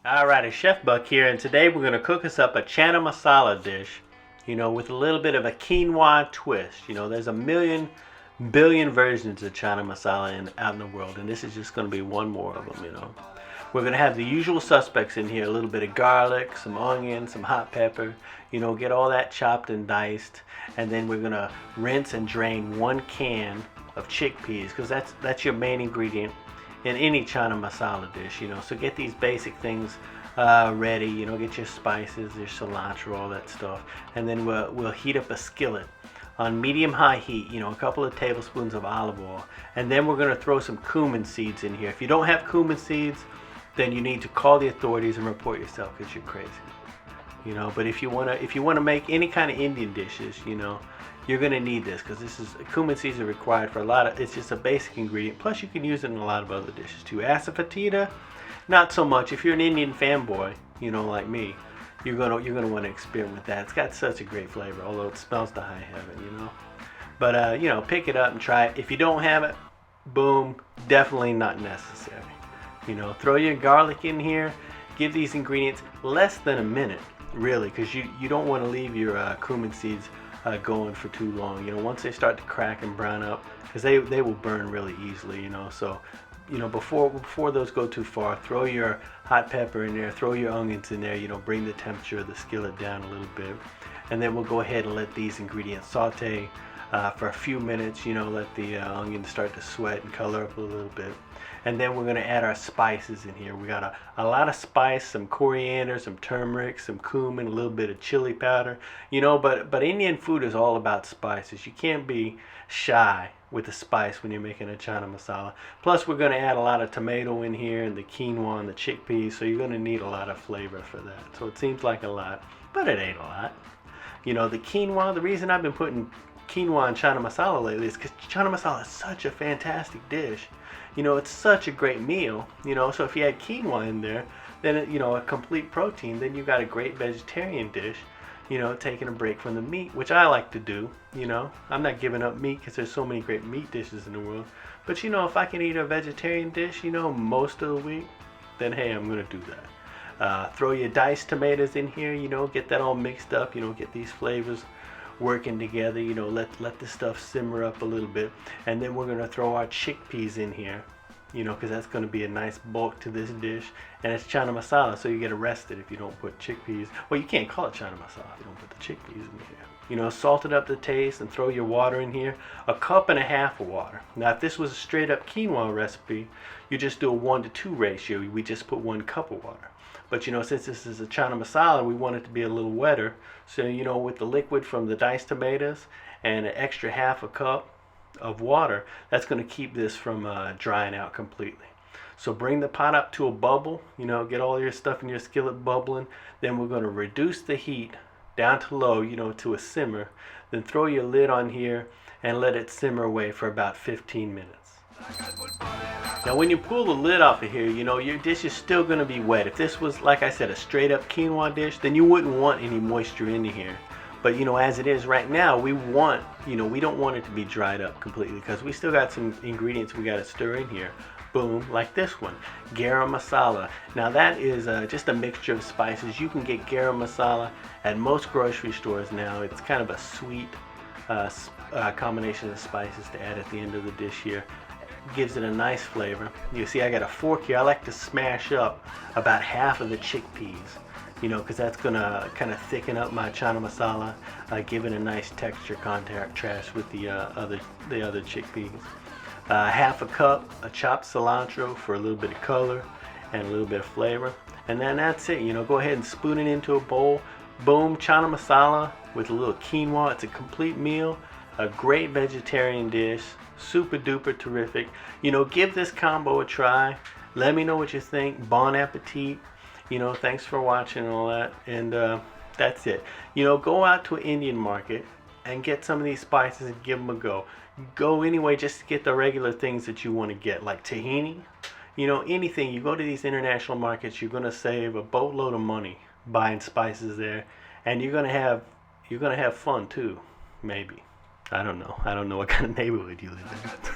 Alright, it's Chef Buck here, and today we're going to cook us up a Chana Masala dish, with a little bit of a quinoa twist. There's a billion versions of Chana Masala out in the world, and this is just going to be one more of them. We're going to have the usual suspects in here, a little bit of garlic, some onion, some hot pepper, get all that chopped and diced, and then we're going to rinse and drain 1 can of chickpeas, because that's your main ingredient in any Chana Masala dish, so get these basic things ready, get your spices, your cilantro, all that stuff, and then we'll heat up a skillet on medium-high heat, a couple of tablespoons of olive oil, and then we're going to throw some cumin seeds in here. If you don't have cumin seeds, then you need to call the authorities and report yourself because you're crazy, but if you want to make any kind of Indian dishes, you're going to need this, because cumin seeds are required for a lot of, it's just a basic ingredient, plus you can use it in a lot of other dishes too. Asafoetida, not so much. If you're an Indian fanboy, like me, you're gonna want to experiment with that. It's got such a great flavor, although it smells to high heaven, but pick it up and try it. If you don't have it, boom, definitely not necessary. Throw your garlic in here. Give these ingredients less than a minute, really, because you don't want to leave your cumin seeds going for too long. Once they start to crack and brown up, because they will burn really easily, so before those go too far, throw your hot pepper in there, throw your onions in there, bring the temperature of the skillet down a little bit, and then we'll go ahead and let these ingredients saute for a few minutes, let the onions start to sweat and color up a little bit. And then we're going to add our spices in here. We got a lot of spice, some coriander, some turmeric, some cumin, a little bit of chili powder. But Indian food is all about spices. You can't be shy with the spice when you're making a Chana Masala. Plus we're going to add a lot of tomato in here, and the quinoa and the chickpeas, so you're going to need a lot of flavor for that. So it seems like a lot, but it ain't a lot. The quinoa, the reason I've been putting quinoa and Chana Masala lately is because Chana Masala is such a fantastic dish. It's such a great meal, so if you add quinoa in there, then a complete protein, then you got a great vegetarian dish, taking a break from the meat, which I like to do. I'm not giving up meat because there's so many great meat dishes in the world, but if I can eat a vegetarian dish, most of the week, then hey, I'm gonna do that. Throw your diced tomatoes in here, get that all mixed up, get these flavors working together, let the stuff simmer up a little bit, and then we're going to throw our chickpeas in here, because that's going to be a nice bulk to this dish, and it's Chana Masala, so you get arrested if you don't put chickpeas. Well, you can't call it Chana Masala if you don't put the chickpeas in here. Salt it up to taste and throw your water in here, 1.5 cups of water. Now if this was a straight up quinoa recipe, you just do a 1-to-2 ratio. We just put 1 cup of water. But since this is a Chana Masala, we want it to be a little wetter. So with the liquid from the diced tomatoes and an extra 1/2 cup of water, that's going to keep this from drying out completely. So bring the pot up to a bubble, get all your stuff in your skillet bubbling. Then we're going to reduce the heat down to low, to a simmer. Then throw your lid on here and let it simmer away for about 15 minutes. Now when you pull the lid off of here, your dish is still going to be wet. If this was, like I said, a straight up quinoa dish, then you wouldn't want any moisture into here. But as it is right now, we want, we don't want it to be dried up completely, because we still got some ingredients we got to stir in here. Boom, like this one, garam masala. Now that is just a mixture of spices. You can get garam masala at most grocery stores now. It's kind of a sweet combination of spices to add at the end of the dish here. Gives it a nice flavor. You see I got a fork here. I like to smash up about half of the chickpeas, because that's gonna kind of thicken up my Chana Masala, give it a nice texture contrast with the other chickpeas. 1/2 cup of chopped cilantro for a little bit of color and a little bit of flavor, and then that's it. Go ahead and spoon it into a bowl. Boom, Chana Masala with a little quinoa. It's a complete meal, a great vegetarian dish. Super duper terrific. Give this combo a try. Let me know what you think. Bon appetit. Thanks for watching and all that. And that's it. Go out to an Indian market and get some of these spices and give them a go. Go anyway just to get the regular things that you want to get, like tahini. Anything. You go to these international markets, you're going to save a boatload of money buying spices there, and you're going to have fun too, maybe. I don't know what kind of neighborhood you live in.